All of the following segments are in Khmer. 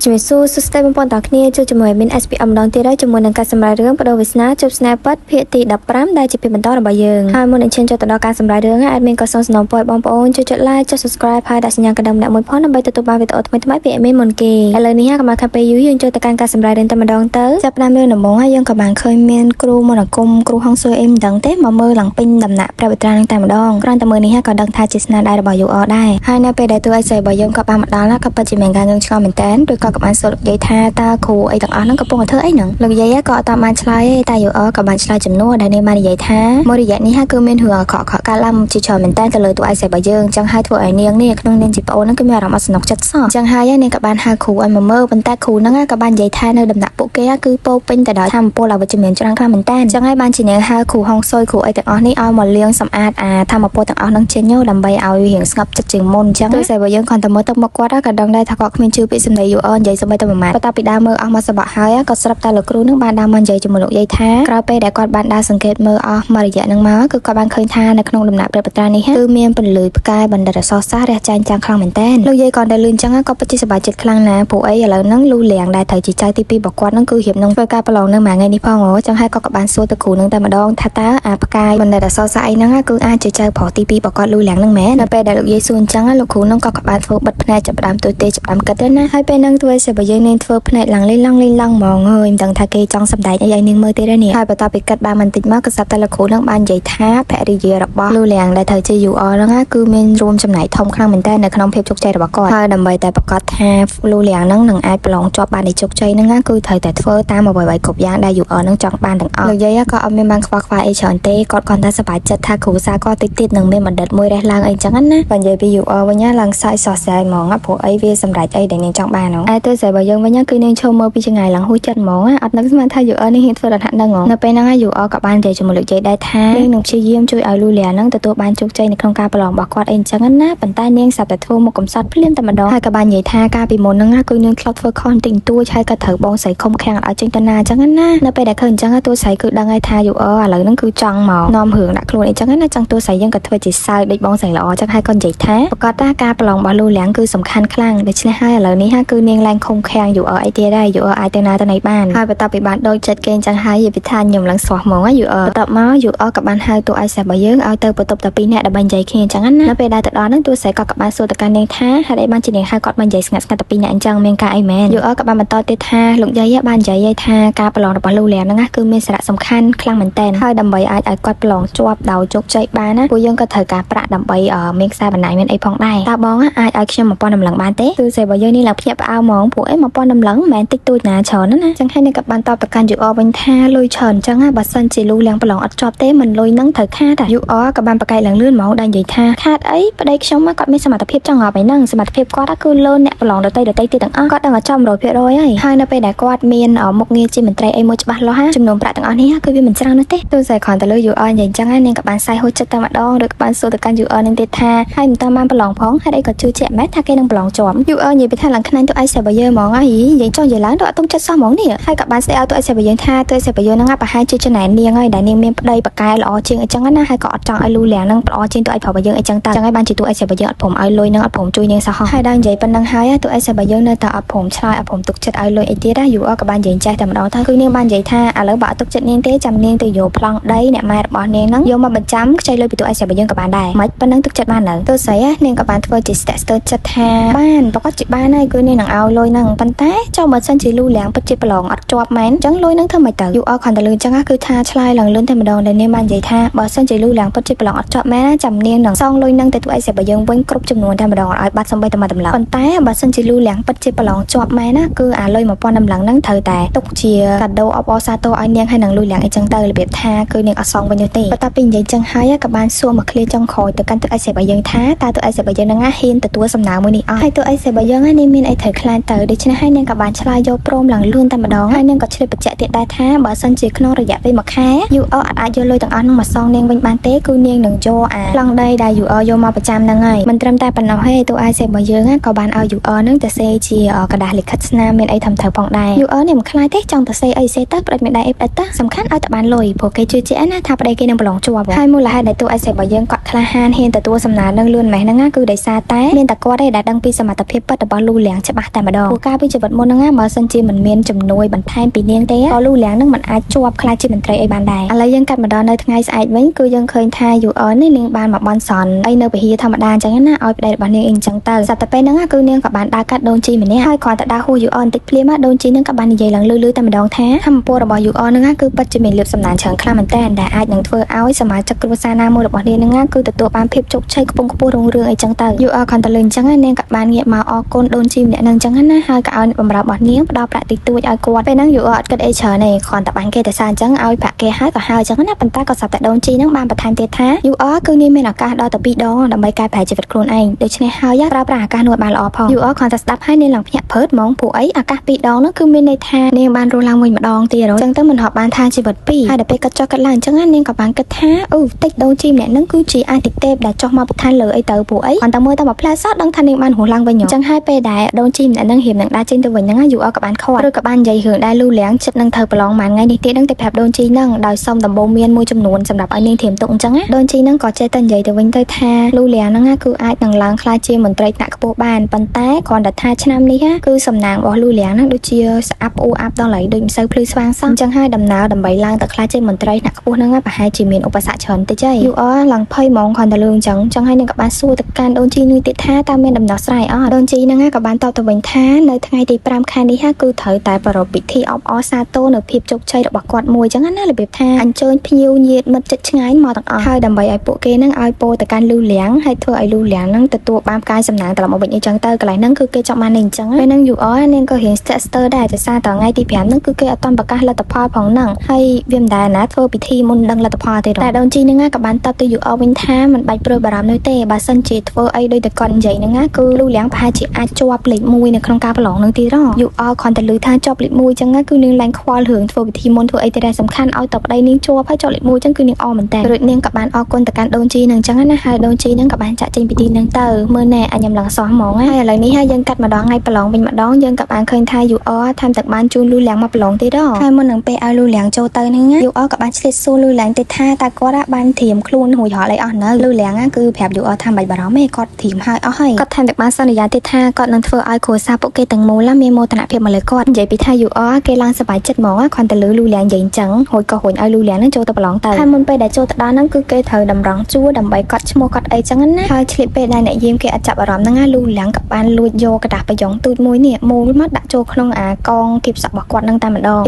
ជំរាបសួរសួស្តីបងប្អូនទាំងគ្នាជួបជាមួយ admin SPM ម្ដងទៀតហើយជាមួយនឹងការសម្រាយរឿងបដូរវាសនាជប់ស្នេហ៍ពិតភាគទី15ដែលជាភាគបន្តរបស់យើងហើយមុននឹងឈានចូលទៅដល់ការសម្រាយរឿង admin ក៏សូមសំណូមពរឲ្យបងប្អូនជួយចុច like ចុច subscribe ហើយដាក់សញ្ញាកណ្ដឹងម្នាក់មួយផងដើម្បីទទួលបានវីដេអូថ្មីៗពី admin មុនគេឥឡូវនេះកុំឲ្យខាត់ពេលយូរយើងចូលទៅកាន់ការសម្រាយរឿងតែម្ដងទៅចាប់ផ្ដើមរឿងដំបូងហើយយើងក៏បានឃើញមានគ្រូមន្តអាគមគ្រូហុងស៊ុយអីមិនដឹងទេមកមើលឡើងពេញដំណាក់ព្រះវិត្រានឹងតែម្ដងគ្រាន់តែមើលនេះក៏ដឹងថាជាស្នាដៃរបស់ UR ដែរហើយនៅពេលដែលតួឯកស្រីរបស់យើងក៏បានមកដល់ក៏ពិតជាមានការងឿងឆ្ងល់មែនតើឬក៏បានសួរលោកយាយថាតើគ្រូអីទាំងអស់ហ្នឹងកំពុងតែធ្វើអីហ្នឹងលោកយាយក៏អត់បានឆ្លើយទេតែ UR ក៏បានឆ្លើយចំនួនដែលនាងបាននិយាយថាមួយរយៈនេះគឺមានរឿងអាក្រក់កើតឡើងជាច្រើនមែនតើទៅលើតួឯកស្រីរបស់យើងអញ្ចឹងហើយធ្វើឲ្យនាងនេះក្នុងនាងជាប្អូនហ្នឹងគឺមានអារម្មណ៍អត់សំណុកចិត្តសោះអញ្ចឹងហើយនាងក៏បានហៅគ្រូឲ្យមកមើលប៉ុន្តែគ្រូហ្នឹងក៏បាននិយាយថានៅដំណាក់ពួកគេគឺពោពេញទៅដោយធម៌ពលអវិជ្ជមានច្រើនខ្លាំងមែនតើអញ្ចឹងហើយបានជានាងហៅគ្រូហុងស៊ុយគ្រូអីទាំងអស់នេះឲ្យមកលាងសម្អាតអាធម៌ពលទាំងអស់ហ្នឹងចេញដើម្បីឲ្យរៀងស្ងប់ចិត្តជាងមុនអញ្ចឹងតួស្រីរបស់យើងគ្រាន់តែមើលទឹកមុខគាត់ក៏ដឹងដែរថាគាត់គ្មានជឿពាក្យសម្ដី UR និយាយសម្ដីទៅមួយម៉ាត់បន្ទាប់ពីដើរមើលអស់មកសបកហើយក៏ស្រាប់តែលោកគ្រូនឹងបានដើរមកនិយាយជាមួយលោកយាយថាក្រោយពេលដែលគាត់បានដើរសង្កេតមើលអស់មួយរយៈហ្នឹងមកគឺគាត់បានឃើញថានៅក្នុងដំណាក់ព្រះបត្រានេះគឺមានពន្លឺផ្កាយបណ្ឌិតអក្សរសាស្ត្ររះចាញ់ចាំងខ្លាំងមែនតើលោកយាយគាត់តែលឿនអញ្ចឹងក៏ពិតជាសប្បាយចិត្តខ្លាំងណាស់ព្រោះអីឥឡូវហ្នឹងលូលៀងដែលត្រូវជាចៅទី2របស់គាត់ហ្នឹងគឺរៀបនឹងធ្វើការប្រឡងនៅមួយថ្ងៃនេះផងអញ្ចឹងហើយក៏បានសួរទៅគ្រូនឹងតែម្ដងថាតើអាផ្កាយបណ្ឌិតអក្សរសាស្ត្រអីហ្នឹងគឺអាចជាចៅប្រុសទី2របស់គាត់លូលៀងហ្នឹងមែននៅពេលដែលលោកយាយសួរអញ្ចឹងលោកគ្រូនឹងក៏បានធ្វើបិទភ្នែកចាប់ផ្ដើមទួយទេចាប់ផ្ដើមគិតទៅណាហើយពេលហ្នឹងធ្វើឲ្យរបស់យើងនឹងធ្វើភ្នែកឡើងលេងឡើងហ្មងហើយមិនដឹងថាគេចង់សម្ដែងអីឲ្យនាងមើលទេនេះហើយបន្ទាប់ពីគិតបានបន្តិចមកក៏ស្រាប់តែលោកគ្រូនឹងបាននិយាយថាភរិយារបស់លូលៀងដែលត្រូវជា UR ហ្នឹងគឺមានរួមចំណែកធំខ្លាំងមែនតើនៅក្នុងភាពជោគជ័យរបស់គាត់ហើយដើម្បីតែប្រកាសថាលូលៀងហ្នឹងនឹងអាចប្រឡងជាប់បាននៃជោគជ័យហ្នឹងគឺត្រូវតែធ្វើតាមអ្វីៗគ្រប់យ៉ាងដែល UR ហ្នឹងចង់បានទាំងអស់លោកយាយក៏អត់មានបានខ្វល់ខ្វាយអីច្រើនទេគាត់គ្រាន់តែសប្បាយចិត្តថាគ្រូសាគាត់តិចទៀតនឹងមានបណ្ឌិតមួយរះឡើងអីចឹងណាបើនិយាយពី UR វិញឡើងសើចសោះស្រាយហ្មងព្រោះអីវាសម្រេចអីដែលនាងចង់បានហ្នឹងឯទៅស្រីរបស់យើងវិញគឺនាងឈរមើលពីចង្អាយឡើងហួសចិត្តហ្មងអត់នឹកស្មានថា UR នេះហ៊ានធ្វើដល់ថ្នាក់ហ្នឹងនៅពេលហ្នឹង UR ក៏បាននិយាយជាមួយលោកយាយដែរថានាងនឹងព្យាយាមជួយឲ្យលូលៀងហ្នឹងទទួលបានជោគជ័យនៅក្នុងការប្រឡងរបស់គាត់អីអញ្ចឹងណាប៉ុន្តែនាងស្រាប់តែធ្វើមកកំសត់ភ្លាមតែម្ដងហើយក៏បាននិយាយថាការពីមុនហ្នឹងគឺនាងធ្លាប់ធ្វើខុសតិចតួចហើយក៏ត្រូវបងស្រីខំខាំងឲ្យចេញទៅណាអញ្ចឹងណានៅពេលដែលឃើញអញ្ចឹងតួស្រីគឺដឹងហើយថា UR ឥឡូវហ្នឹងគឺចង់មកនាំរឿងដាក់ខ្លួនអីអញ្ចឹងណាចង់តួស្រីយើងក៏ធ្វើជាសើចដូចបងស្រីល្អអញ្ចឹងហើយក៏និយាយថាប្រកាសថាការប្រឡងរបស់លូលៀងគឺសំខាន់ខ្លាំងដូច្នេះហើយឥឡូវនេះគឺនាងឡើងខំខាំង UR អីទៀតហើយ UR អាចទៅណាទៅណីបានហើយបន្ទាប់ពីបានដូចចិត្តគេអញ្ចឹងហើយវិធានខ្ញុំឡើងស្រស់ហ្មង UR បន្ទាប់មក UR ក៏បានហៅតួឯកសាររបស់យើងឲ្យទៅបន្ទប់តែ2នាក់ដើម្បីនិយាយគ្នាអញ្ចឹងណានៅពេលដែលទៅដល់ហ្នឹងតួស្រីក៏បានសួរទៅកាន់នាងថាហេតុអីបានជានាងហៅគាត់មកនិយាយស្ងាត់ៗតែ2នាក់អញ្ចឹងមានការអីមែន UR ក៏បានបន្តទៀតថាលោកយាយបាននិយាយថាការប្រឡងរបស់លូលៀងហ្នឹងគឺមានសារៈសំខាន់ខ្លាំងមែនតើហើយដើម្បីអាចឲ្យគាត់ប្រឡងជាប់ដោយជោគជ័យបានណាពួកយើងក៏ត្រូវការប្រាក់ដើម្បីមានខ្សែបណ្ណាញមានអីផងដែរតើបងអាចឲ្យខ្ញុំ1000ដំឡឹងបានទេតួស្រីរបស់យើងនេះឡើងភ្ញាក់ផ្អើលហ្មងព្រោះអី1000ដំឡឹងមិនមែនតិចតួចណាច្រើនណាអញ្ចឹងហើយនាងក៏បានតបទៅកាន់ UR វិញថាលុយច្រើនអញ្ចឹងបើសិនជាលូលៀងប្រឡងអត់ជាប់ទេមិនលុយនឹងត្រូវខាត UR ក៏បានប្រកែកឡើងលឿនហ្មងដែលនិយាយថាខាតអីប្តីខ្ញុំគាត់មានសមត្ថភាពចង់ងាប់ឯហ្នឹងសមត្ថភាពគាត់គឺលឿនអ្នកប្រឡងដតីទៀតទាំងអស់គាត់ដឹងតែចំ 100% ហើយនៅពេលដែលគាត់មានមុខងារជាមន្ត្រីអីមួយច្បាស់លាស់ចំនួនប្រាក់ទាំងអស់នេះគឺវាមិនច្រើននោះទេទោះតែគ្រាន់តែលើ UR និយាយអញ្ចឹងហើយនាងក៏បានសែហួសចិត្តតែម្ដងឬក៏បានសួរទៅកាន់ UR នឹងទៀតថាហើយមិនតាមបានប្រឡងផងហេតុអីក៏ជឿជាក់ម៉េចថាគេនឹងប្រឡងជាប់ UR និយាយពីថាឡើងខ្នាញ់ទៅឯស្រីរបស់យើងហ្មងហើយនិយាយចង់និយាយឡើងទៅអត់ទុំចិត្តសោះហ្មងនេះហើយក៏បានស្ដីឲ្យទៅឯស្រីរបស់យើងថាទៅឯស្រីរបស់យើងហ្នឹងប្រហែលជាចំណែននាងហើយដែលនាងមានប្តីប្រកែល្អជាងអញ្ចឹងណាហើយក៏អត់ចង់ឲ្យលូលៀងហ្នឹងល្អជាងទៅឯប្រុសរបស់យើងអញ្ចឹងតើអញ្ចឹងហើយបានជាទៅឯស្រីរបស់យើងអត់ព្រមឲ្យលុយហ្នឹងអត់ព្រមជួយនាងសោះហើយដល់និយាយប៉ុណ្ណឹងហើយទៅឯស្រីរបស់យើងនៅតែអត់ព្រមឆ្លើយអត់ព្រមទុកចិត្តឲ្យលុយអីទៀតណា UR ក៏បាននិយាយចេះតែម្ដងទៅគឺនាងបាននិយាយថាឥឡូវបើអត់ទុកចិត្តនាងទេចាំនាងទៅយកប្លង់ដីអ្នកម៉ែរបស់នាងហ្នឹងយកមកបញ្ចាំខ្ចីលុយពីទូឯស្រីរបស់យើងក៏បានដែរមិនប៉ុណ្ណឹងទុកចិត្តបានទៅស្រីនាងក៏បានធ្វើជាស្ទាក់ស្ទើរចិត្តថាបានប្រកាសជាបានហើយគឺនាងនឹងឲ្យលុយហ្នឹងប៉ុន្តែចុះបើសិនជាលូលៀងពិតជាប្រឡងអត់ជាប់មែនអញ្ចឹងលុយហ្នឹងធ្វើមិនទៅ UR គ្រាន់តែលឿនអញ្ចឹងគឺថាឆ្លើយឡើងលឿនតែម្ដងដែលនាងបាននិយាយថាបើសិនជាលូលៀងពិតជាប្រឡងអត់ជាប់មែនចាំនាងនឹងសងលុយហ្នឹងទៅទូឯស្រីរបស់យើងវិញគ្រប់ចំនួនតែម្ដងឲ្យបាត់សំបីតែមួយតម្លឹងប៉ុន្តែបើសិនជាលូលៀងពិតជាប្រឡងជាប់មែនណាគឺអាលុយ1000តម្លឹងហ្នឹងត្រូវតែទុកជាកាដូអបអរសាទរឲ្យនាងហើយនឹងលូលៀងអីចឹងទៅរបៀបថាគឺនាងអត់សងវិញទេបន្ទាប់ពីនិយាយចឹងហើយក៏បានសួរមកឃ្លាចុងក្រោយទៅកាន់ទូឯស្រីរបស់យើងថាតើទូឯស្រីរបស់យើងហ្នឹងហ៊ានទទួលសំណើមួយនេះអត់ហើយទូឯស្រីរបស់យើងនេះមានអីត្រូវខ្លាចទៅដូច្នេះហើយនាងក៏បានឆ្លើយយកព្រមឡើងលឿនតែម្ដងហើយនាងក៏ឆ្លើយបញ្ជាក់ទៀតដែរថាបើសិនជាក្នុងរយៈពេល1ខែ UR អាចយកលុយទាំងអស់ហ្នឹងមកសងនាងវិញបានទេគឺនាងនឹងយកអាប្លង់ដីដែល UR យកមកប្រចាំហ្នឹងហើយមិនត្រឹមតែប៉ុណ្ណោះទេទូឯស្រីរបស់យើងក៏បានឲ្យ UR ហ្នឹងទៅសេជាกระดาษលិខិតស្នាមមានអីត្រឹមត្រូវផងដែរ UR នេះមិនខ្លាចទេចង់ទៅសេអីសេទៅប្តេជ្ញាមេដៃអីផ្ដិតទៅសំខាន់ឲ្យតែបានលុយព្រោះគេជឿជាក់ណាថាប្តីគេនឹងប្រឡងជាប់ហើយមូលហេតុដែលទូឯស្រីរបស់យើងគាត់ក្លាហានហ៊ានទទួលសំណើនឹងលឿនម៉េះហ្នឹងគឺដោយសារតែមានតែគាត់ទេដែលដឹងពីសមត្ថភាពពិតរបស់លូលៀងច្បាស់តែ ម្ដងពួកការពីជីវិតមុនហ្នឹងបើសិនជាមិនមានជំនួយបន្ថែមពីនាងទេក៏លូលៀងនឹងមិនអាចជាប់ខ្លាចជាមន្ត្រីអីបានដែរឥឡូវយើងកាត់មកដល់នៅថ្ងៃស្អែកវិញគឺយើងឃើញថាយូអននេះនាងបានមកបន់សន់អីនៅពហិធម្មតាអញ្ចឹងណាឲ្យប្តីរបស់នាងអីអញ្ចឹងទៅសត្វតែពេលហ្នឹងគឺនាងក៏បានដើរកាត់ដូនជីម្នាក់ហើយគ្រាន់តែដើរហួសយូអនតិចភ្លាមដូនជីនឹងក៏បាននិយាយឡើងលឺតែម្ដងថាធម្មពលរបស់យូអនហ្នឹងគឺពិតជាមានលៀបសំណាងច្រើនខ្លាំងមែនតើដែលអាចនឹងធ្វើឲ្យសមាជិកគ្រួសារណាមួយរបស់នាងហ្នឹងគឺទទួលបានភាពជោគជ័យខ្ពង់ខ្ពស់រុងរឿងអីចឹងទៅយូអនគ្រាន់តែលឺអញ្ចឹងនាងក៏បានងាកមកអរគុណដូនជីម្នាក់ហ្នឹងអញ្ចឹងណាហើយក៏ឲ្យបម្រើរបស់នាងផ្ដល់ប្រាក់តិចតួចឲ្យគាត់ពេលហ្នឹងយូអនអត់គិតអីច្រើនទេគ្រាន់តែបាញ់គេតែសារអញ្ចឹងឲ្យប្រាក់គេហើយក៏ហើយអញ្ចឹងណាប៉ុន្តែក៏ស្រាប់តែដូនជីហ្នឹងបានបន្ថែមទៀតថាយូអនគឺនាងមានឱកាសដល់ទៅ2ដងដើម្បីកែប្រែជីវិតខ្លួនឯងដូច្នេះហើយប្រើប្រាស់ឱកាសនោះឲ្យបានល្អផងយូអនគ្រាន់តែស្ដាប់ហើយនាងឡើងភ្ញាក់ព្រឺតហ្មងពួកអីឱកាស2ដងនោះគឺមានន័យថានាងបានរស់ឡើងវិញម្ដងទៀតអញ្ចឹងទៅមិនហប់បានថាជីវិត2ហើយដល់ពេលគាត់ចុះគាត់ឡើងអញ្ចឹងនាងក៏បានគិតថាអូតិចដូនជីម្នាក់ហ្នឹងគឺជាអាទិទេពដែលចុះមកពីឋានលើអីទៅពួកអីគាត់តែមើលតែមួយផ្លែសតដឹងថានាងបានរស់ឡើងវិញអញ្ចឹងហើយពេលដែលដូនជីម្នាក់ហ្នឹងរៀបនឹងដើរចេញទៅវិញហ្នឹងយូអនក៏បានខកឬក៏បាននិយាយរឿងដែលលូលៀងចិត្តនឹងត្រូវប្រឡងមួយថ្ងៃនេះទៀតហ្នឹងទៅប្រាប់ដូនជីហ្នឹងដោយសុំដំបូន្មានមួយចំនួនសម្រាប់ឲ្យនាងធៀមទុកអញ្ចឹងដូនជីហ្នឹងក៏ចេះតែនិយាយទៅវិញទៅថាលូលៀងហ្នឹងគឺអាចនឹងឡើងខ្លាចជាមន្ត្រីថ្នាក់ខ្ពស់បានប៉ុន្តែគ្រាន់តែថាឆ្នាំនេះគឺសំណាងរបស់លូលៀងហ្នឹងដូចជាស្អាប់អ៊ូអាប់ដល់ឡៃដូចមិនសូវភ្លឺស្វាងសោះអញ្ចឹងហើយដំណើរដើម្បីឡើងទៅខ្លាចជាមន្ត្រីថ្នាក់ខ្ពស់ហ្នឹងប្រហែលជាមានឧបសគ្គច្រើនតិចយូអនឡើងភ័យហ្មងគ្រាន់តែលឺអញ្ចឹងហើយនាងក៏បានសួរទៅកាន់ដូនជីនោះទៀតថាតើមានដំណោះស្រាយអត់ដូនជីហ្នឹងក៏បានតបទៅវិញថានៅថ្ងៃទី5ខែនេះគឺត្រូវតែប្រារព្ធពិធីអបអរសាទរនៅភាពជោគជ័យរបស់គាត់មួយអញ្ចឹងណារបៀបថាអញ្ជើញភ្ញៀវញាតិមិត្តជិតឆ្ងាយមកទាំងអស់ហើយដើម្បីឲ្យពួកគេហ្នឹងឲ្យពោទៅកាន់លូលៀងហើយធ្វើឲ្យលូលៀងហ្នឹងទទួលបានផ្កាយសំណាងត្រឡប់មកវិញអីចឹងទៅកន្លែងហ្នឹងគឺគេចង់បាននេះអញ្ចឹងពេលហ្នឹងយូអននាងក៏រៀងស្ទាក់ស្ទើរដែរតែសារតថ្ងៃទី5ហ្នឹងគឺគេអត់ទាន់ប្រកាសលទ្ធផលផងហ្នឹងហើយវាមិនដែលណាធ្វើពិធីមុនដឹងលទ្ធផលទេតែដូនជីហ្នឹងក៏បានតបទៅយូអនវិញថាមិនបាច់ព្រួយបារម្ភនោះទេបើសិនជាធ្វើអីដោយតែគាត់និយាយហ្នឹងគឺលូលៀងប្រហែលជាអាចជាប់លេខ1នៅក្នុងការប្រឡងហ្នឹងទៀតយូអនគ្រាន់តែឮថាជាប់លេខ1អញ្ចឹងគឺនាងឡើងខ្វល់រឿងធ្វើពិធីមុនធ្វើអីទេដែលសំខាន់ឲ្យតប្តីនាងជាប់ហើយជាប់លេខ1អញ្ចឹងគឺនាងអរមែនតើរួចនាងក៏បានអរគុណទៅកាន់ដូនជីហ្នឹងអញ្ចឹងណាហើយដូនជីហ្នឹងក៏បានចាក់ចេញពិធីហ្នឹងទៅមើលណែអញញ៉ាំឡើងសោះហ្មងហើយឥឡូវនេះហើយយើងកាត់ម្ដងថ្ងៃប្រឡងវិញម្ដងយើងក៏បានឃើញថាយូអថែមទាំងបានជូនលូលៀងមកប្រឡងទៀតហើយមុននឹងពេលឲ្យលូលៀងចូលទៅហ្នឹងយូអក៏បានឆ្លៀតសួរលូលៀងទៅថាតើគាត់បានត្រៀមខ្លួនរួចរាល់អីអស់នៅលូលៀងគឺប្រាប់យូអថាមិនបាច់បារម្ភទេគាត់ត្រៀមហើយអស់ហើយគាត់ថែមទាំងបានសន្យាទៀតថាគាត់នឹងធ្វើឲ្យគ្រួសារពួកគេទាំងមូលមានមោទនភាពមកលើគាត់និយាយពីថាយូអគេឡើងសប្បាយចិត្តហ្មងគ្រាន់តែលឺលូលៀងនិយាយអញ្ចឹងរួចក៏រួញឲ្យលូលៀងហ្នឹងចូលទៅប្រឡងទៅហើយមុនពេលដែលចូលទៅដល់ហ្នឹងគឺគេត្រូវតម្រង់ជួរដើម្បីកត់ឈ្មោះកត់អីចឹងណាហើយឆ្លៀតពេលដែលអ្នកយាមគេអត់ចាប់អារម្មណ៍ហ្នឹងលូលៀងក៏បានលួចយកกระดาษប្រយ៉ងទូចមួយនេះមូលមកដាក់ចូលក្នុងអាកងគៀបសក់របស់គាត់ហ្នឹងតែម្ដង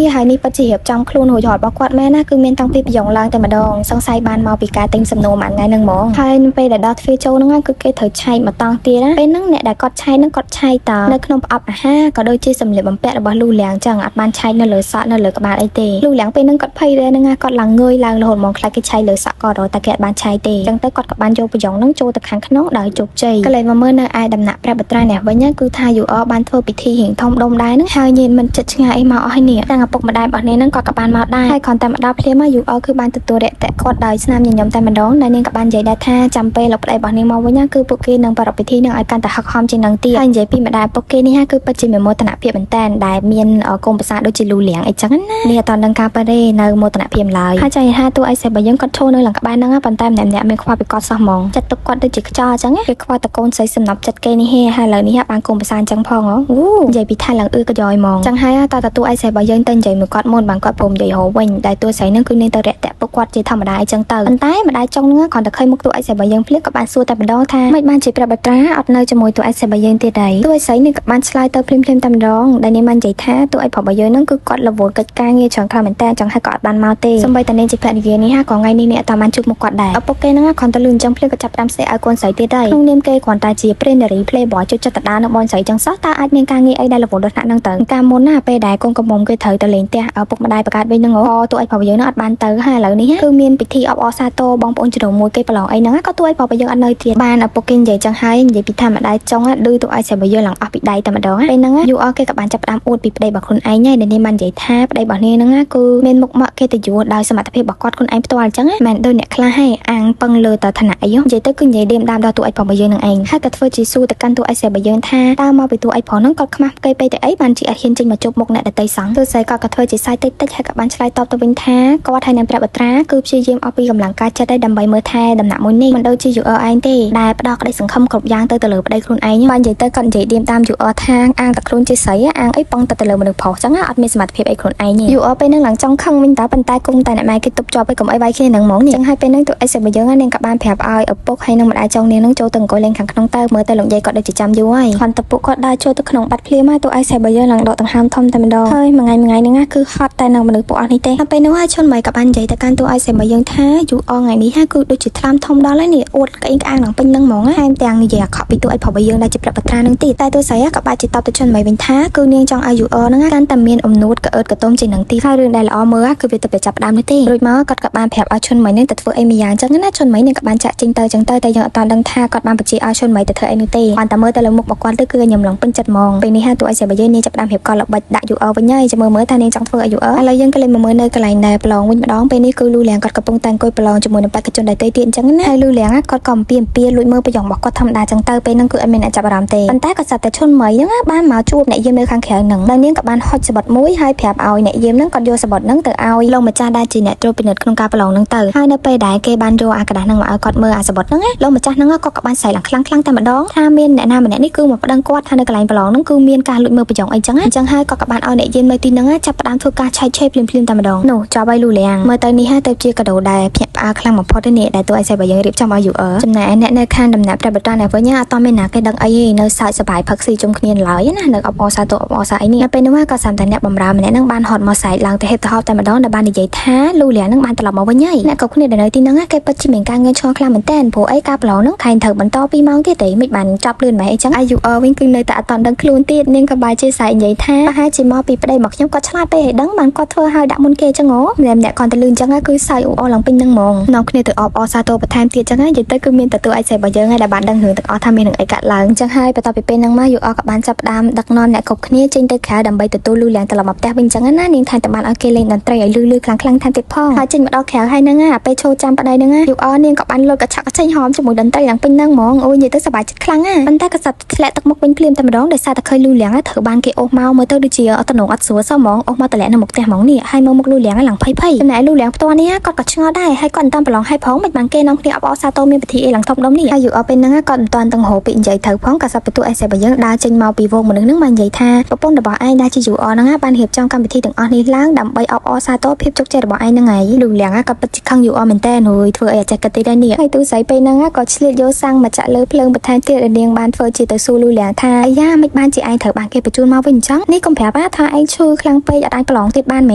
ហើយនេះពិតជារៀបចំខ្លួនរួចរាល់របស់គាត់មែនណាគឺមានតាំងពីប្រយ៉ងឡើងតែម្ដងសង្ស័យបានមកពីការទិញសំណួរមួយថ្ងៃហ្នឹងហ្មងហើយពេលដែលដល់ទ្វារចូលហ្នឹងគឺគេត្រូវឆែកមកតង់ទៀតណាពេលហ្នឹងអ្នកដែលគាត់ឆែកហ្នឹងគាត់ឆែកតនៅក្នុងប្រអប់អាហារក៏ដូចជាសម្លៀកបំពាក់របស់លូលៀងចឹងអត់បានឆែកនៅលើសក់នៅលើក្បាលអីទេលូលៀងពេលហ្នឹងគាត់ភ័យដែរហ្នឹងគាត់ឡើងងើយឡើងរហូតមកខ្លាចគេឆែកលើសក់គាត់តែគេអត់បានឆែកទេចឹងទៅគាត់ក៏បានយកប្រយ៉ងហ្នឹងចូលទៅខាងក្នុងដោយជោគជ័យក៏លេចមកមើលនៅឯដំណាក់ព្រះបត្រានេះវិញគឺថាយូអបានធ្វើពិធីរៀងធំដុំដែរហ្នឹងហើយញាតិមិនចិត្តឆ្ងាយអីមកអស់ហើយនេះទាំងឪពុកម្ដាយរបស់នាងហ្នឹងគាត់ក៏បានមកដែរហើយគ្រាន់តែមកដល់ភ្លាមយូអគឺបានទទួលរយៈគាត់ដោយស្នាមញញឹមតែម្ដងដែលនាងក៏បាននិយាយដែរថាចាំពេលលោកប្តីរបស់នាងមកវិញគឺពួកគេនឹងប្រារព្ធពិធីនឹងឲ្យកាន់តែហឹកហមជាងនឹងទៀតហើយនិយាយពីម្ដាយពួកគេនេះគឺពិតជាមានមោទនភាពមែនតើដែលមានកូនប្រសាដូចជាលូលៀងអីចឹងណានេះអត់ដឹងការប៉ទេនៅមោទនភាពឡើយហើយចាថាតួអីសេបើយើងគាត់ឈរនៅឡើងក្បែរហ្នឹងប៉ុន្តែម្នាក់មានខ្វល់ពីគាត់សោះហ្មងចិត្តទុកគាត់ដូចជាខ្យល់អញ្ចឹងគេខ្វល់តកូនស្រីសំណប់ចិត្តគេនេះហើយឥឡូវនេះបានកូនប្រសាអញ្ចឹងផងនិយាយពីថាឡើងក៏យ៉យហ្មងចឹងហើយតើតួអីសេបើយើងទៅនិយាយមួយគាត់មុនបានគាត់ព្រមនិយាយហៅវិញដែលតួស្រីហ្នឹងគឺនាងទៅរាក់តាក់ពុកគាត់ជាធម្មតាអញ្ចឹងទៅប៉ុន្តែម្ដាយចុងហ្នឹងគ្រាន់តែឃើញមុខតួអីសេបើយើងភ្លាមក៏បានសួរតែម្ដងថាមិនបានជាព្រះបត្រាអត់នៅជាមួយតួអីសេបើយើងទៀតដែរតួស្រីនេះក៏បានឆ្លើយទៅភ្លាមតែម្ដងដែលនាងបាននិយាយថាតួអីប្រុសរបស់យើងហ្នឹងគឺគាត់រវល់កិច្ចការងារច្រើនខ្លាំងមែនតើចឹងហើយក៏អត់បានមកទេសូម្បីតែនាងជាភរិយានេះក៏ថ្ងៃនេះនាងអត់បានជួបមុខគាត់ដែរឪពុកគេហ្នឹងគ្រាន់តែលឺអញ្ចឹងភ្លាមក៏ចាប់ផ្ដើមស្ដីឲ្យកូនស្រីទៀតដែរក្នុងនាមគេគ្រាន់តែជាព្រានារី Playboy ជួយចិត្តតានៅបងស្រីចឹងសោះតើអាចមានការងារអីដែលរវល់ដល់ថ្នាក់ហ្នឹងទៅកាលមុនណាពេលដែលកូនកំមុំគេត្រូវទៅលេងផ្ទះឪពុកម្ដាយបង្កើតវិញហ្នឹងតួអីប្រុសរបស់យើងហ្នឹងអត់បានទៅហើយឥឡូវនេះគឺមានពិធីអបអរសាទរបងប្អូនជ្រុំមួយគេប្រឡងអីហ្នឹងក៏តួអីប្រុសរបស់យើងអត់នៅទៀតបានឪពុកគេនិយាយចឹងហើយនិយាយពីថាម្ដាយចុងឌឺតួអីស្រីរបស់យើងឡើងអស់ពីដៃតែម្ដងពេលហ្នឹងយូអគេក៏បានចាប់ផ្ដើមអួតពីប្តីរបស់ខ្លួនឯងហើយដែលនាងបាននិយាយថាប្តីរបស់នាងហ្នឹងគឺមានមុខមាត់គេទៅយួរដោយសមត្ថភាពរបស់គាត់ខ្លួនឯងផ្ទាល់អញ្ចឹងមិនដូចអ្នកខ្លះហេអាងពឹងលើតឋានៈអីនិយាយទៅគឺនិយាយដេមដាមដល់តួអីប្រុសរបស់យើងនឹងឯងហើយក៏ធ្វើជាសួរទៅកាន់តួអីស្រីរបស់យើងថាតើមកពីតួអីប្រុសហ្នឹងគាត់ខ្មាស់គេពេកទៅអីបានជាអត់ហ៊ានចេញមកជប់មុខអ្នកដទៃសោះតួស្រីក៏ធ្វើជាសាយតិចហើយក៏បានឆ្លើយតបទៅវិញថាគាត់ហើយនឹងព្រះបត្រាគឺព្យាយាមអស់ពីកម្លាំងកាយចិត្តដើម្បីមើលថែដំណាក់មួយនេះមិនដូចជាយូអឯងទេដែលផ្ដោតក្តីសង្ឃឹមគ្រប់យ៉ាងទៅលើប្តីខ្លួនឯងបាននិយាយទៅគាត់និយាយដៀមតាម តាមយូអថាអាងតែខ្លួនជាស្រីអាងអីប៉ងតែលើមនុស្សប្រុសចឹងអត់មានសមត្ថភាពអីខ្លួនឯងយូអពេលហ្នឹងឡើងចង់ខឹងវិញតើប៉ុន្តែគង់តែអ្នកម៉ែគេទប់ជាប់ឲ្យកុំអីវាយគ្នានឹងហ្មងនេះចឹងហើយពេលហ្នឹងទូអីសេបយើងនាងក៏បានប្រាប់ឲ្យឪពុកហើយនឹងម្ដាយចង់នាងនឹងចូលទៅអង្គុយលេងខាងក្នុងទៅមើលទៅលោកយាយគាត់ដូចជាចាំយូរហើយគាត់ទៅពុកគាត់ដើរចូលទៅក្នុងបាត់ភ្លាមហើយទូអីសេបយើងឡើងដកដង្ហើមធំតែម្ដងហើយមួយថ្ងៃហ្នឹងគឺហត់តែនឹងមនុស្សពួកអស់នេះទេពេលនោះហើយឈុនម៉ៃក៏បាននិយាយទៅកាន់ទូអីសេបយើងថាយូអថ្ងៃនេះគឺដូចជាថ្លាមធំដល់ហើយនេះអួតក្អេងក្អាងនឹងពេញនឹងហ្មងហែមទាំងនិយាយអាខកពីទូអីប្រាប់យើងដែលជាប្រាប់បត្រានឹងទីតែទូស្រីក៏បាច់ជាតបទៅឈុនម៉ៃវិញថាគឺនាងចង់ឲ្យយូហ្នឹងកាន់តែមានអំណួតក្អឺតកតុំជានឹងទីហើយរឿងដែលល្អមើលគឺវាទៅតែចាប់ដើមនេះទេរួចមកគាត់ក៏បានប្រាប់ឲ្យឈុនម៉ៃនឹងទៅធ្វើអីម្យ៉ាងចឹងណាឈុនម៉ៃនឹងក៏បានចាក់ចេញទៅចឹងទៅតែយើងអត់ដឹងថាគាត់បានបញ្ជាឲ្យឈុនម៉ៃទៅធ្វើអីនោះទេគាត់តែមើលទៅលើមុខរបស់គាត់ទៅគឺញឹមឡងពេញចិត្តហ្មងពេលនេះហើយទូអីសេបយើងនាងចាប់ដើមរៀបកលល្បិចដាក់យូវិញហើយចាំមើលថានាងចង់ធ្វើឲ្យយូឥឡូវយើងក៏លេងមើលនៅកន្លែងដែលប្រឡងវិញម្ដងពេលនេះគឺលូលៀងគាត់កំពុងតែអង្គុយប្រឡងជាមួយនឹងបេក្ខជនដទៃទៀតអញ្ចឹងណាហើយលូលៀងគាត់ក៏អំពីលួចមើលប្រយោគរបស់គាត់ធម្មតាចឹងទៅពេលហ្នឹងគឺអត់មានអ្នកចាប់អារម្មណ៍ទេប៉ុន្តែគាត់សាប់តែឈុនម៉ៃហ្នឹងបានមកជួបអ្នកយាមនៅខាងក្រៅហ្នឹងហើយនាងក៏បានហុចសបុតមួយហើយប្រាប់ឲ្យអ្នកយាមហ្នឹងគាត់យកសបុតហ្នឹងទៅឲ្យលោកម្ចាស់ដែលជាអ្នកត្រួតពិនិត្យក្នុងការប្រឡងហ្នឹងទៅហើយនៅពេលដែលគេបានយកអាក្តារហ្នឹងមកឲ្យគាត់មើលអាសបុតហ្នឹងលោកម្ចាស់ហ្នឹងក៏បានសែកឡើងខ្លាំងតែម្ដងថាមានអ្នកណាម្នាក់នេះគឺមកប្តឹងគាត់ថានៅកន្លែងប្រឡងហ្នឹងគឺមានការលួចមើលប្រយោគអីចឹងហើយគាត់ក៏បានឲ្យអ្នកយាមនៅទីហ្នឹងចាប់ផ្ដើមធ្វើការឆែកឆេរភ្លាមតែម្ដងនោះចប់ឲ្យលូលៀងមើលទៅនេះហើយទៅជាកដោដែលភ្ញាក់ផ្អើលខ្លាំងបំផុតនេះដែលទូអីសេបយើងរៀបចំឲ្យយូចំណែកអ្នកនៅខាងដំណាក់ព្រះបតានេះវិញអត់មានណាគេដឹងអីទេនៅសើចសប្បាយផឹកស៊ីជុំគ្នាឡើយណានៅអបអសាទោអបអសាអីនេះពេលនោះក៏សាំតែអ្នកបម្រើម្នាក់ហ្នឹងបានហត់មកសែកឡើងទៅហេតុទៅហត់តែម្ដងដែលបាននិយាយថាលូលៀងហ្នឹងបានត្រឡប់មកវិញហើយអ្នកគ្រប់គ្នាដែលនៅទីហ្នឹងគេពិតជាមានការងឿងឆ្ងល់ខ្លាំងមែនតើព្រោះអីការប្រឡងហ្នឹងថែមត្រូវបន្ត2ម៉ោងទៀតទេមិនបានចាប់លឿនម៉េចអីចឹងអាយូវិញគឺនៅតែអត់តន់ដឹងខ្លួនទៀតនាងក៏បែរជាសែកនិយាយថាប្រហែលជាមកពីប្តីមកខ្ញុំគាត់ឆ្លាតពេកឲ្យដឹងបានគាត់ធ្វើឲ្យដាក់មុនគេចឹងហ៎ម្នាក់គាត់ទៅលឿនចឹងគឺសើចអ៊ូឡើងពេញនឹងហ្មងនាំគ្នាទៅអបអសាទោបន្ថែមទៀតចឹងហើយនិយាយទៅគឺមានតែតួឯកសេបយើងហើយដែលបានដឹងរឿងទាំងអស់ថាមាននឹងអីកាត់ឡើងចឹងហើយបន្ទាប់ពីពេលហ្នឹងមកយូក៏បានចាប់ផ្ដើមដឹកនាំអ្នកគ្រប់គ្នាចេញទៅក្រៅដើម្បីទទួលលូលៀងត្រឡប់មកផ្ទះវិញចឹងណានាងថែមទាំងបានឲ្យគេលេងតន្ត្រីឲ្យលឺខ្លាំងថែមទៀតផងហើយចេញមកដល់ក្រៅហើយហ្នឹងពេលចូលចាំប្តីហ្នឹងយូនាងក៏បានលុតកឆាក់កឆេងហោមជាមួយតន្ត្រីឡើងពេញហ្នឹងហ្មងអូយនិយាយទៅសប្បាយចិត្តខ្លាំងណាប៉ុន្តែក៏សាប់ធ្លាក់ទឹកមុខវិញភ្លាមតែម្ដងដោយសារតែឃើញលូលៀងត្រូវបានគេអូសមកមើលទៅដូចជាអត់តំណងអត់ស្រួលសោះហ្មងអូសមកតម្លាក់នៅមុខផ្ទះហ្មងនេះហើយមើលមុខលូលៀងឡើងភ័យចំណែកលូលៀងផ្ទាល់នេះគាត់ក៏ឆ្ងល់ដែរហើយគាត់មិនតាន់ប្រឡងឲ្យផងមិនបានគេនាំគ្នាអបអរសាទរមានពិធីអីឡើងធំដុំនេះហើយយូពេលហ្នឹងគាត់មិនតាន់ទាំងហៅពាក្យនិយាយទៅផងក៏សាប់បន្ទូអីសេបយើងដើរចេញមកពីវងមនុស្សហ្នឹងបាននិយាយថាប្រពន្ធរបស់ឯងដែលជាយូហ្នឹងបានរៀបចំកម្មវិធីទាំងអស់នេះឡើងដើម្បីអបអរសាទរភាពជោគជ័យរបស់ឯងហ្នឹងហើយលូលៀងក៏ពិតជាខឹងយូមែនតើរួយធ្វើអីអាចកិតទេដែរនេះហើយទូស្រីពេលហ្នឹងក៏ឆ្លៀតយកសាំងមកចាក់លើភ្លើងបន្ថែមទៀតឲ្យនាងបានធ្វើជាទៅសួរលូលៀងថាយ៉ាមិនបានជាឯងត្រូវបានគេបញ្ជូនមកវិញអញ្ចឹងនេះកុំប្រាប់ថាឯងឈឺខ្លាំងពេកអត់អាចប្រឡងទៀតបានម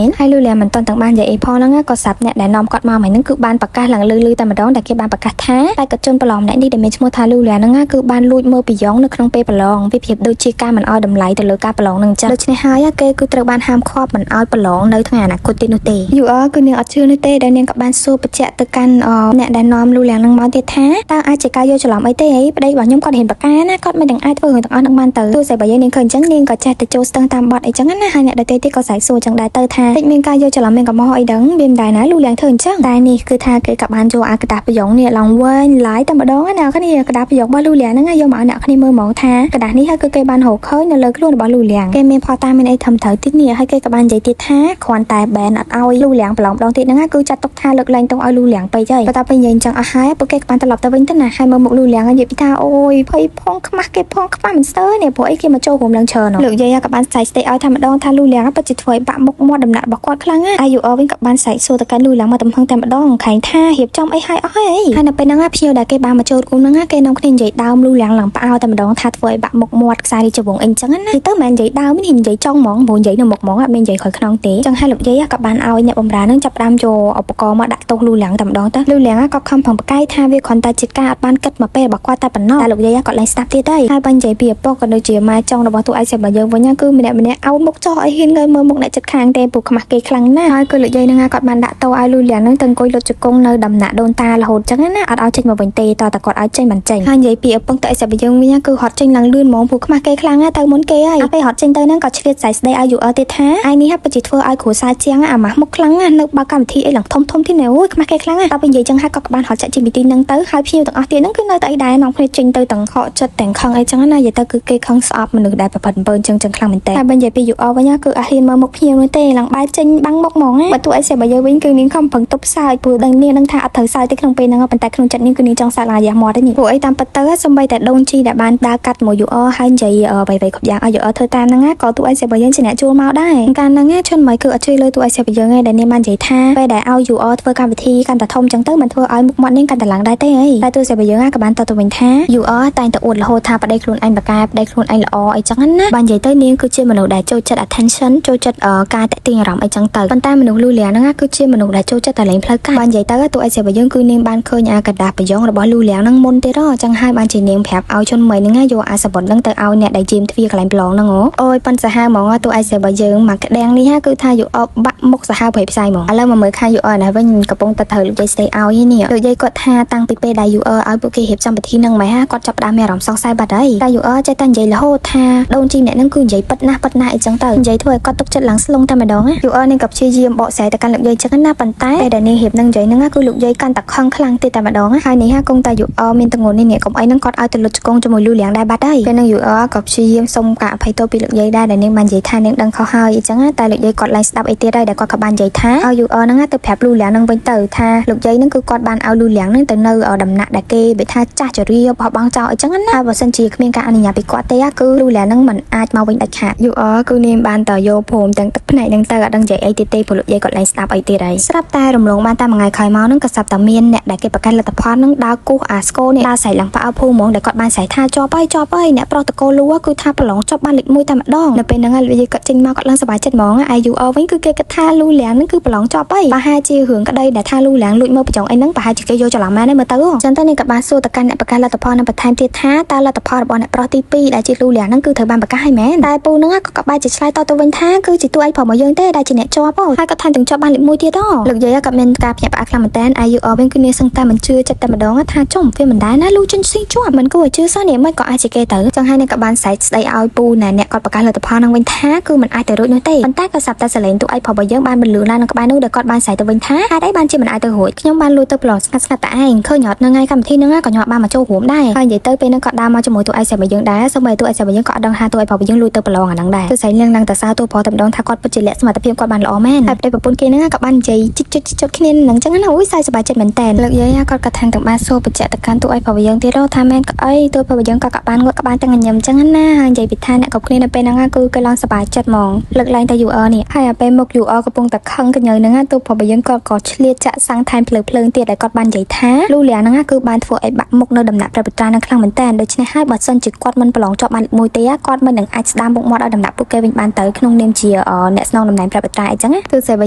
ែនហើយលូលៀងមិនតាន់ទាំងបាននិយាយអីផងហ្នឹងក៏សាប់អ្នកដែលនាំគាត់មកហ្នឹងគឺបានប្រកាសឡើងលឺតែម្ដងដែលគេបានប្រកាសថាតែកជនប្រឡងម្នាក់នេះដែលមានឈ្មោះថាលូលៀងហ្នឹងគឺបានលួចមើលពីយ៉ងនៅក្នុងពេលប្រឡងវាប្រៀបដូចជាការមិនអោយតម្លៃទៅលើការប្រឡងហ្នឹងចឹងដូច្នេះហើយគេគឺត្រូវបានហាមឃាត់មិនអោយប្រឡងនៅថ្ងៃអនាគតទៀតនោះទេយូគឺនាងអត់ជឿនោះទេដែលនាងក៏បានសួរបញ្ជាក់ទៅកាន់អ្នកដែលនាំលូលៀងហ្នឹងមកទៀតថាតើអាចជាការយកច្រឡំអីទេអីប្តីរបស់ខ្ញុំគាត់ហ៊ានប្រកាសណាគាត់មិនទាំងអាចធ្វើរឿងទាំងអស់ហ្នឹងបានទៅទោះស្អីបើយើងនាងឃើញអញ្ចឹងនាងក៏ចេះទៅចូលស្ទឹងតាមបទអីចឹងណាហើយអ្នកដទៃទៀតក៏ស្រែកសួរចឹងដែរទៅថាតិចមានការយកច្រឡំមានកំហុសអីដឹងវាមិនដែរណាលូលៀងធ្វើអញ្ចឹងតែនេះគឺថាគេក៏បានយកអាក្តារប្រយោគនេះឡើងវែងឡាយតែម្ដងណាគ្នាក្តារប្រយោគរបស់លូលៀងហ្នឹងយកមកឲ្យអ្នកគ្នាមើលហ្មងថាក្តារនេះហើយគឺគេបានរកឃើញនៅលើខ្លួនរបស់លូលៀងគេមានផតាមានអីធំត្រូវទៀតនេះហើយគេក៏បាននិយាយទៀតថាគ្រាន់តែបែនអត់ឲ្យលូលៀងប្រឡងម្ដងទៀតហ្នឹងគឺចាត់ទុកថាលើកលែងទោសឲ្យលូលៀងពេកហើយបន្ទាប់ពីនិយាយអញ្ចឹងអស់ហើយពួកគេក៏បានត្រឡប់ទៅវិញទៅណាហើយមើលមុខលូលៀងនិយាយពីថាអូយភ័យផងខ្មាស់គេផងខ្មាស់មិនស្ទើរនេះព្រោះអីគេមកចូលរួមឡើងច្រើនលោកយាយក៏បានសែកស្ទេឲ្យថាម្ដងថាលូលៀងពិតជាធ្វើឲ្យបាក់មុខមាត់ដំណាក់របស់គាត់ខ្លាំងណាស់អាយុវិញក៏បានសែកសួរទៅកាន់លូលៀងមកទំហឹងតែម្ដងខែងថារៀបចំអីហើយអស់ហើយហើយនៅពេលហ្នឹងភ្ញៀវដែលគេបានមកចូលរួមហ្នឹងគេនាំគ្នានិយាយដើមលូលៀងឡើងផ្អើតែម្ដងថាធ្វើឲ្យបាក់មុខមាត់ខ្សែរាជវង្សអីចឹងណាទៅមិននិយាយដើមនេះនិយាយចុងហ្មងព្រោះនិយាយនៅមុខហ្មងអត់មាននិយាយក្រោយខ្នងទេចឹងហើយលោកយាយក៏បានឲ្យអ្នកបម្រើហ្នឹងចាប់ដើមយកឧបករណ៍មកដាក់ទោសលូលៀងតែម្ដងទៅលូលៀងក៏ខំប្រឹងប្រកែកថាវាគ្រាន់តែជាការអត់បានគិតមកពេលរបស់គាត់តែប៉ុណ្ណោះតែលោកយាយក៏លែងស្ដាប់ទៀតហើយបាននិយាយពីឪពុកក៏ដូចជាម៉ែចុងរបស់ទូឯកសេរបស់យើងវិញគឺម្នាក់អោនមុខចោះឲ្យហ៊ានងើយមើលមុខអ្នកចិត្តខាងទេព្រោះខ្មាស់គេខ្លាំងណាស់ហើយគឺលោកយាយហ្នឹងគាត់បានដាក់តោឲ្យលូលៀងហ្នឹងទៅអង្គុយលុតជង្គង់នៅដំណាក់ដូនតារហូតចឹងណាអត់ឲ្យចេញមកវិញទេតើតែគាត់ឲ្យចេញមិនចេញហើយនិយាយពីឪពុកទៅឯកសេរបស់យើងវិញគឺហត់ចេញឡើងលឿនហ្មងព្រោះខ្មាស់គេខ្លាំងណាស់ទៅមុនគេហើយពេលហត់ចេញទៅហ្នឹងក៏ឆ្លៀតសែកស្ដីឲ្យយូទៀតថាឯនេះពិតជាធ្វើឲ្យគ្រួសារជាងអាម៉ាស់មុខខ្លាំងណាស់នៅបើកម្មវិធីអីឡើងធំទៀតណែអូយខ្មាស់គេខ្លាំងណាស់ដល់ពេលនិយាយចឹងហើយក៏បានហត់ចាក់ចេញពីទីហ្នឹងទៅហើយភ្ញៀវទាំងអស់ទៀតហ្នឹងគឺនៅតែអីដែរនាំគ្នាចេញទៅទាំងខកចិត្តទាំងខឹងអីចឹងណានិយាយទៅគឺគេខឹងស្អប់មនុស្សដែលប្រព្រឹត្តអំពើចឹងខ្លាំងមែនតើហើយបើនិយាយពីយូវិញគឺអត់ហ៊ានមើលមុខភ្ញៀវនោះទេឡើងបែរចេញបាំងមុខហ្មងណាបើទោះអីសេបើយើងវិញគឺនាងខំប្រឹងទប់សើចព្រោះដឹងនាងនឹងថាអត់ត្រូវសើចទេក្នុងពេលហ្នឹងប៉ុន្តែក្នុងចិត្តនាងគឺនាងចង់សើចឡើងរយៈមាត់ទេនេះព្រោះអីតាមពិតទៅសម្បីតែដូនជីដែលបានដើរកាត់មកយូ ហើយនិយាយអ្វីៗគ្រប់យ៉ាងឲ្យយូអធ្វើតាមហ្នឹងណាក៏ទូឲ្យសេបយើងជាអ្នកជួលមកដែរកាលហ្នឹងណាឈុនមិនគឺអត់ជួយលើទូឲ្យសេបយើងឯងដែលនាងបាននិយាយថាពេលដែលឲ្យយូធ្វើកម្មវិធីកាន់តែធំចឹងទៅមិនធ្វើឲ្យមុខមាត់នាងកាន់តែឡើងដែរទេអីតែទូសេបយើងក៏បានទៅវិញថាយូតែងតែអួតរហូតថាប្តីខ្លួនឯងបកែប្តីខ្លួនឯងល្អអីចឹងណាបាននិយាយទៅនាងគឺជាមនុស្សដែលចូលចិត្ត attention ចូលចិត្តការតាក់ទាញអារម្មណ៍អីចឹងទៅប៉ុន្តែមនុស្សលូលៀងហ្នឹងគឺជាមនុស្សដែលចូលចិត្តតែលេងផ្លូវការបាននិយាយទៅទូឲ្យសេបយើងគឺនាងបានឃើញអាកដាស់ប្រយ៉ងរបស់លូលៀងហ្នឹងមុនទៀតចឹងហើយបានជានាងប្រាប់ឲ្យជនមីហ្នឹងយកអាសបុតហ្នឹងទៅឲ្យអ្នកដែលយាមទ្វារកន្លែងប្រឡងហ្នឹងអូយប៉ុនសាហាវហ្មងទូឲ្យសេបយើងមកក្តាំងនេះគឺថាយូបាក់មុខសាហាវព្រៃផ្សាយហ្មងឥឡូវមកមើលខាងយូណាវិញកំពុងតែត្រូវលោកយាយស្ដីឲ្យនេះលោកយាយគាត់ថាតាំងពីពេលដែលយូឲ្យពួកគេរៀបចំពិធីហ្នឹងម៉េចគាត់ចាប់ផ្ដើមមានអារម្មណ៍សង្ស័យបាត់ហើយតែយូចេះតែនិយាយរហូតថាដូនជីអ្នកហ្នឹងគឺនិយាយប៉ិតណាស់អីចឹងទៅនិយាយធ្វើឲ្យគាត់ទុកចិត្តឡើងស្លងតែម្ដងយូនេះក៏ព្យាយាមបកស្រាយទៅកាន់លោកយាយចឹងណាប៉ុន្តែពេលដែលនាងរៀបនឹងនិយាយហ្នឹងគឺលោកយាយកាន់តែខឹងខ្លាំងទៀតតែម្ដងហើយនេះគង់តែយូមានទងន់នេះកុំអីហ្នឹងគាត់ឲ្យទៅលុតឆ្កងជាមួយលូលៀងដែរបាត់ហើយពេលហ្នឹងយូក៏ព្យាយាមសុំការអភ័យទោសពីលោកយាយដែរដែលនាងបាននិយាយថានាងដឹងខុសហើយអញ្ចឹងតែលោកយាយគាត់ឡើងស្ដាប់អីទៀតហើយដែលគាត់ក៏បាននិយាយថាឲ្យយូហ្នឹងទៅប្រាប់លូលៀងហ្នឹងវិញទៅថាលោកយាយហ្នឹងគឺគាត់បានឲ្យលូលៀងហ្នឹងទៅនៅដំណាក់ដែលគេនិយាយថាចាស់ជរាបោះបង់ចោលអញ្ចឹងណាបើសិនជាគ្មានការអនុញ្ញាតពីគាត់ទេគឺលូលៀងហ្នឹងមិនអាចមកវិញដាច់ខាតយូគឺនាងបានតយកព្រមទាំងទឹកភ្នែកហ្នឹងទៅអត់ដឹងនិយាយអីទៀតទេព្រោះលោកយាយគាត់ឡើងស្ដាប់អីទៀតហើយស្រាប់តែរំលងបានតែមួយថ្ងៃក្រោយមកហ្នឹងក៏ស្រាប់តែមានអ្នកដែលគេប្រកាសលទ្ធផលហ្នឹងដើរគោះអាស្គរនេះដើរស្រែកឡើងប៉អោភូហ្មងដែលគាត់បានស្រែកថាជាប់ហើយអ្នកប្រុសតកូលូគឺថាប្រឡងជាប់បានលេខ1តែម្ដងនៅពេលហ្នឹងលោកយាយគាត់ចេញមកគាត់ឡើងសប្បាយចិត្តហ្មងអាយូវិញគឺគេគិតថាលូលៀងហ្នឹងគឺប្រឡងជាប់ហើយប្រហែលជារឿងក្តីដែលថាលូលៀងលួចមើលប្រចុងអីហ្នឹងប្រហែលជាគេយកច្រឡំមែនទេមើលទៅអញ្ចឹងទៅនេះក៏បានសួរទៅកាន់អ្នកប្រកាសលទ្ធផលនឹងបន្ថែមទៀតថាតើលទ្ធផលរបស់អ្នកប្រុសទី2ដែលជាលូលៀងហ្នឹងគឺត្រូវបានប្រកាសហើយមែនតែពូហ្នឹងក៏បែរជាឆ្លើយតទៅវិញថាគឺជាតួឯងប្រុសរបស់យើងទេដែលជាអ្នកជាប់ហើយក៏ថែមទាំងជាប់បានលេខ1ទៀតលោកយាយក៏មានការភ្ញាក់ផ្អើលខ្លាំងមែនតើអាយូវិញគឺនាងសឹងតែមិនជឿចិត្តតែម្ដងថាចំវាមិនដែរណាលូចិនស៊ីជាប់មិនគួរឲ្យជឿសោះនេះមិនក៏អាចជាគេទៅចឹងហើយនេះក៏បានស្រែកស្ដីឲ្យពូណែអ្នកគាត់ប្រកាសលទ្ធផលនឹងវិញថាគឺមិនអាចទៅរួចនោះទេប៉ុន្តែក៏សាប់តែសលេងទូឯងប្រុសរបស់យើងបានបន្លឺឡើងនៅក្បែរនោះដែលគាត់បានស្រែកទៅវិញថាហេតុអីបានជាមិនអាចទៅរួចខ្ញុំបានលួចទៅប្រឡងស្ងាត់តែឯងឃើញអត់នៅថ្ងៃកម្មវិធីហ្នឹងក៏ញាប់បានមកចូលរួមដែរហើយនិយាយទៅពេលហ្នឹងក៏ដើរមកជាមួយទូឯងស្រីរបស់យើងដែរសូម្បីទូឯងស្រីរបស់យើងក៏អត់ដឹងថាទូឯងប្រុសរបស់យើងលួចទៅប្រឡងអាហ្នឹងដែរគឺស្រីលៀងឡើងតែសើទូប្រុសតែម្ដងថាគាត់ពិតជាលក្ខសមត្ថភាពគាត់បានល្អមែនហើយប្តីប្រពន្ធគេហ្នឹងក៏បាននិយាយជិតគ្នាហ្នឹងចឹងណាអូយសើចសប្បាយចិត្តមែនតើលោកយាយគាត់ក៏ថាទាំងបានសួរបញ្ជាក់ទៅកាន់ទូឯងប្រុសរបស់យើងទៀតថាមែនក៏អីទូប្រុសរបស់យើងក៏បានងត់ក៏បានទាំងញញឹមចឹងណាហើយនិយាយពីថាអ្នកគ្រប់គ្នានៅពេលហ្នឹងគឺគេឡើងសប្បាយចិត្តហ្មងលើកឡើងតែ UR នេះហើយអាពេលមុខ UR កំពុងតែខឹងកញ្ញើហ្នឹងទូប្រុសរបស់យើងក៏ឆ្លៀតចាក់សាំងថែមភ្លើងទៀតដែលគាត់បាននិយាយថាលូលៀងហ្នឹងគឺបានធ្វើឲ្យបាក់មុខនៅដំណាក់ព្រះបត្រានឹងខ្លាំងមែនតើដូច្នេះហើយបើសិនជាគាត់មិនប្រឡងជាប់បានមួយទេគាត់មិននឹងអាចស្ដារមុខមាត់ឲ្យដំណាក់ពួកគេវិញបានទៅក្នុងនាមជាអ្នកស្នងតំណែងព្រះបត្រាអីចឹងគឺស្រីរបស់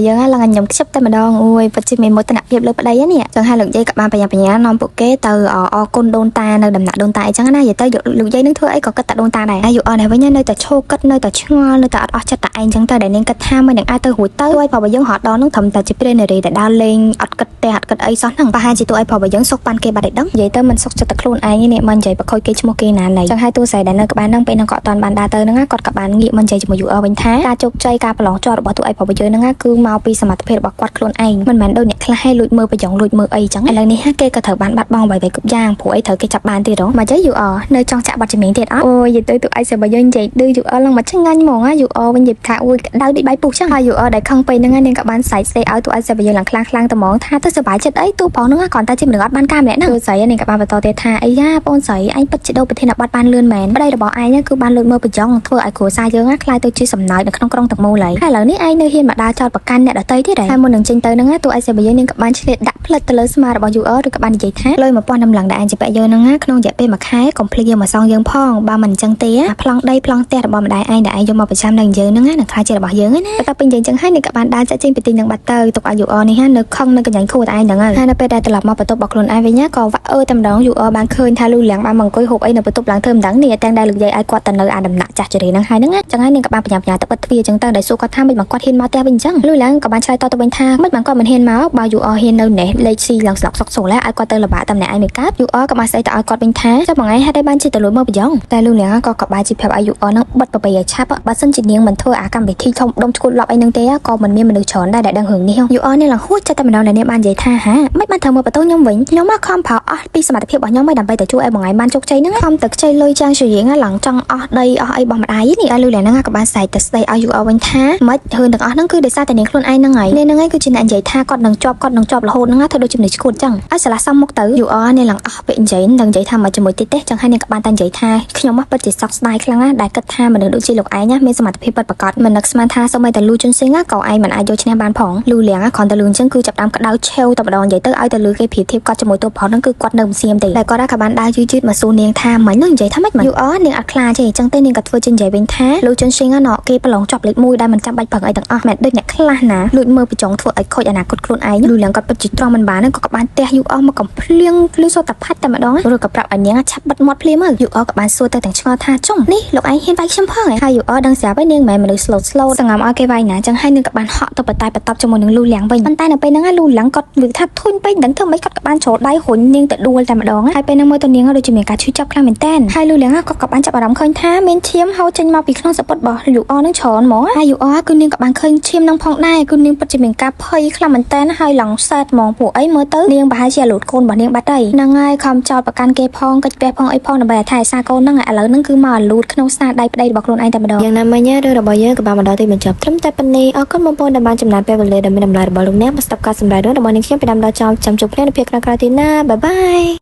យើងឡើងញញឹមខ្ជិបតែម្ដងអូយពិតជាមានមោទនភាពលើប្តីនេះចឹងហើយលោកយាយក៏បានបញ្ញានាំពួកគេទៅអរគុណដូនតានៅដំណាក់ដូនតាអីចឹងណានិយាយទៅលោកយាយនឹងធ្វើអីក៏គិតតែដូនតាដែរហើយយូនេះវិញនៅតែឈោគិតនៅតែឆ្ងល់នៅតែអត់អស់ចិត្តតែឯងចឹងទៅដែលនាងគិតថាមិននឹងអាចទៅរួចទៅឲ្យប្រុសរបស់យើងរត់ដល់នឹងត្រឹមតែជាព្រះនារីដែលដើរលេងអត់គិតទេអត់គិតអីសោះហ្នឹងប្រហែលជាទូឲ្យប្រុសរបស់យើងសុកប៉ាន់គេបាត់ឯដឹងនិយាយទៅមិនសុកចិត្តតែខ្លួនឯងនេះមិននិយាយបខូចគេឈ្មោះគេណាណៃចឹងហើយទូស្រីដែលនៅក្បែរហ្នឹងពេលហ្នឹងក៏អត់តាន់បានដើរទៅហ្នឹងគាត់ក៏បានងាកមកនិយាយជាមួយយូវិញថាការជោគជ័យការប្រឡងជាប់របស់ទូឲ្យប្រុសរបស់យើងហ្នឹងគឺមកពីសមត្ថភាពរបស់គាត់ខ្លួនឯងមិនមែនដូចអ្នកខ្លះឲ្យលួចមើលប្រយ៉ងលួចមើលអីចឹងឥឡូវនេះគេក៏ត្រូវបានបាត់បង់អ្វីៗគ្រប់យ៉ាងព្រោះអីត្រូវគេចាប់បានទៀតហ៎មកចុះយូនៅចង់ចាក់បាត់ជំនាញទៀតអត់អូយនិយាយទៅទូឲ្យស្រីរបស់យើងនិយាយឌឺយូឡើងមកឆ្ងាញ់ហ្មងយូវិញនិយាយថាអូយដៅដូចបាយពុះចឹងហើយយូដែលខឹងពេកហ្នឹងនាងក៏បានស្រែកស្ដីឲ្យទូឲ្យស្រីរបស់យើងឡើងខ្លាំងតែហ្មងថាទៅសុបាយចិត្តអីទូប្រុសហ្នឹងគ្រាន់តែជាមនុស្សអត់បានការម្នាក់ហ្នឹងទូស្រីនាងក៏បានបន្តទៀតថាអីយ៉ាបងស្រីឯងពិតជាដូរប្រធានបတ်បានលឿនមែនប្តីរបស់ឯងគឺបានលួចមើលប្រយ៉ងធ្វើឲ្យគ្រួសារយើងខ្លាយទៅជាសំណើចនៅក្នុងក្រុងទាំងមូលហើយឥឡូវនេះឯងនៅហ៊ានមកដើរចោតប្រកាន់អ្នកដទៃទៀតហើយមុននឹងចេញទៅហ្នឹងទូឲ្យស្រីរបស់យើងនាងក៏បានឆ្លៀតដាក់ផ្លិតទៅលើស្មារបស់យូឬក៏បាននិយាយថាលុយ1000ដំឡឹងដែលឯងជាពាក់យើងហ្នឹងក្នុងរយៈពេល1ខែកុំភ្លេចយកមកសងយើងផងបើមិនអញ្ចឹងទេប្លង់ដីប្លង់ផ្ទះរបស់ម្ដាយឯងដែលឯងយកមកប្រចាំនៅយើងហ្នឹងនឹងខ្លាចជារបស់យើងណាតែពេលនិយាយអញ្ចឹងហើយនាងក៏បានដើរចាក់ចេញពីទីនឹងបាត់ទៅទុកឲ្យយូនេះនៅខឹងនៅកញ្ញាញ់ខួរតែឯងហ្នឹងហើយនៅពេលដែលត្រឡប់មកបន្ទប់របស់ខ្លួនឯងវិញក៏វាក់តែម្ដងយូបានឃើញថាលូលៀងបានមកអង្គុយហូបអីនៅបន្ទប់ឡើងធ្វើម្ដងនេះទាំងដែលលោកយាយឲ្យគាត់ទៅនៅអាដំណាក់ចាស់ជរាហ្នឹងហើយហ្នឹងចឹងហើយនាងក៏បានបញ្ញាទៅបិទទ្វារចឹងទៅដែលសួរគាត់ថាមិនមកគាត់ហ៊ានមកផ្ទះវិញចឹងលូលៀងក៏បានឆ្លើយតទៅវិញថាមិនបានគាត់មិនហ៊ានមកបើយូហ៊ាននៅនេះលេខស៊ីឡើងស្លុកសុកសូឡាឲ្យគាត់ទៅលបាក់តែម្នាក់ឯងមិនកើតយូក៏បានស្ដីទៅឲ្យគាត់វិញថាចាំមួយថ្ងៃហេតុអីបានជាទៅលួចមកប្រយ៉ងតែលូលៀងក៏ក្បែរជាប្រាប់ឲ្យយូហ្នឹងបិទប្របីឲ្យឆាប់បើសិនជានាងមិនធ្វើអាកម្មវិធីធំដុំឈួតលប់អីហ្នឹងទេក៏មិនមានមនុស្សច្រើនដែរដែលដឹងរឿងនេះយូនេះឡើងហួចចិត្តតែម្ដងដែលនាងបាននិយាយថាហាមិនបានធ្វើមកបន្ទោខ្ញុំវិញខ្ញុំមកខំប្រោអស់ពីសមត្ថភាពរបស់ខ្ញុំមិនដើម្បីទៅជួយឲ្យមួយថ្ងៃបានជោគជ័យហ្នឹងខំទៅខ្ចីលុយចាងជរៀងឡើងចង់អស់ដីអស់អីរបស់ម្ដាយនេះឲ្យលូលៀងហ្នឹងក៏បានស្រែកទៅស្ដីឲ្យយូវិញថាមិនរឿងទាំងអស់ហ្នឹងគឺដោយសារតែនាងខ្លួនឯងហ្នឹងហើយនាងហ្នឹងឯងគឺជាអ្នកនិយាយថាគាត់នឹងជាប់រហូតហ្នឹងធ្វើដូចជំនិឈួតចឹងឲ្យឆ្លាស់សមមុខទៅយូនេះឡើងអស់ពេលនិយាយនឹងនិយាយថាមកជាមួយតិចទេចឹងហើយនាងក៏បានតែនិយាយថា ខ្ញុំមកពិតជាសោកស្ដាយខ្លាំងណាស់ដែលគិតថាមនុស្សដូចជាលោកឯងមានសមត្ថភាពពិតប្រាកដមិននឹកស្មានថាសូម្បីតែលូជុនស៊ីងក៏ឯងមិនអាចយកឈ្នះបានផងលូលៀងគ្រាន់តែលូអញ្ចឹងគឺចាប់ដើមក្តៅឆេវតែម្ដងនិយាយទៅឲ្យតែលឺគេប្រៀបធៀបគាត់ជាមួយតួប្រុសហ្នឹងគឺគាត់នៅមិនស្ងៀមទេតែគាត់ក៏បានដើរយឺតៗមកសួរនាងថាមិននោះនិយាយថាម៉េចយូអនាងអត់ខ្លាចទេអញ្ចឹងទេនាងក៏ធ្វើជានិយាយវិញថាលូជុនស៊ីងណោគេប្រឡងជាប់លេខ1ដែលមិនចាំបាច់ប្រឹងអីទាំងអស់មែនដូចអ្នកខ្លះណាលួចមើលប្រចង់ធ្វើឲ្យខូចអនាគតខ្លួនឯងលូលៀងគាត់ពិតជាត្រង់មិនបានហ្នឹងក៏បានទះយូអមកកំភ្លៀងលឺសូតែផាច់តែម្ដងឬក៏ប្រាប់ឲ្យនាងឆាប់បិទមាត់ភ្លាមយូអក៏បានសួរទៅទាំងឆ្ងល់ថាចុំនេះលោកឯងហ៊ានវាយខ្ញុំផងហើយយូអដឹងស្រាប់ហើយនាងមិនមែនមនុស្ស slow សង្ងំឲ្យគេវាយណាចឹងហើយនាងក៏បានហក់ទៅបតែបន្ទប់ជាមួយនឹងលូលៀងវិញប៉ុន្តែនៅពេលហ្នឹងលូលៀងគាត់និយាយថាធុញពេកមិនដឹងធ្វើម៉េចគាត់ក៏បានចូលដៃរុញនាងទៅដួលតែម្ដងហើយពេលហ្នឹងមើលទៅនាងដូចជាមានការឈឺចាប់ខ្លាំងមែនតើហើយលូលៀងគាត់ក៏បានចាប់អារម្មណ៍ឃើញថាមានឈាមហូរចេញមកពីក្នុងសពុតរបស់យូអនឹងច្រើនហ្មងហើយយូអគឺនាងក៏បានឃើញឈាមនឹងផងដែរគឺនាងពិតជាមានការភ័យខ្លាំងមែនតើហើយឡងសែតហ្មងពួកអីមើលទៅនាងប្រហែលជាលូតកូនរបស់នាងបាត់ហើយហ្នឹងហើយខំចោតប្រកាន់គេផងកិច្ចផ្ទះផងអីផងដើម្បីថែសារកូនហ្នឹងឥឡូវហ្នឹងគឺមកលូតក្នុងស្នាដៃប្តីរបស់ខ្លួនឯងតែម្ដងយ៉ាងណាមិញរឿងរបស់យើងក៏បានមកដល់ទីបញ្ចប់ត្រឹមតែប៉ុណ្ណេះអរគុណបងប្អូនដែលបានចំណាយពេលវេលាដ៏មានតម្លៃរបស់លោកអ្នកមកស្ដាប់ការសម្ដែងរបស់នាងខ្ញុំពីដើមដល់ចប់ចាំជួបគ្នានៅភាគក្រោយៗទៀតណាបាយបាយ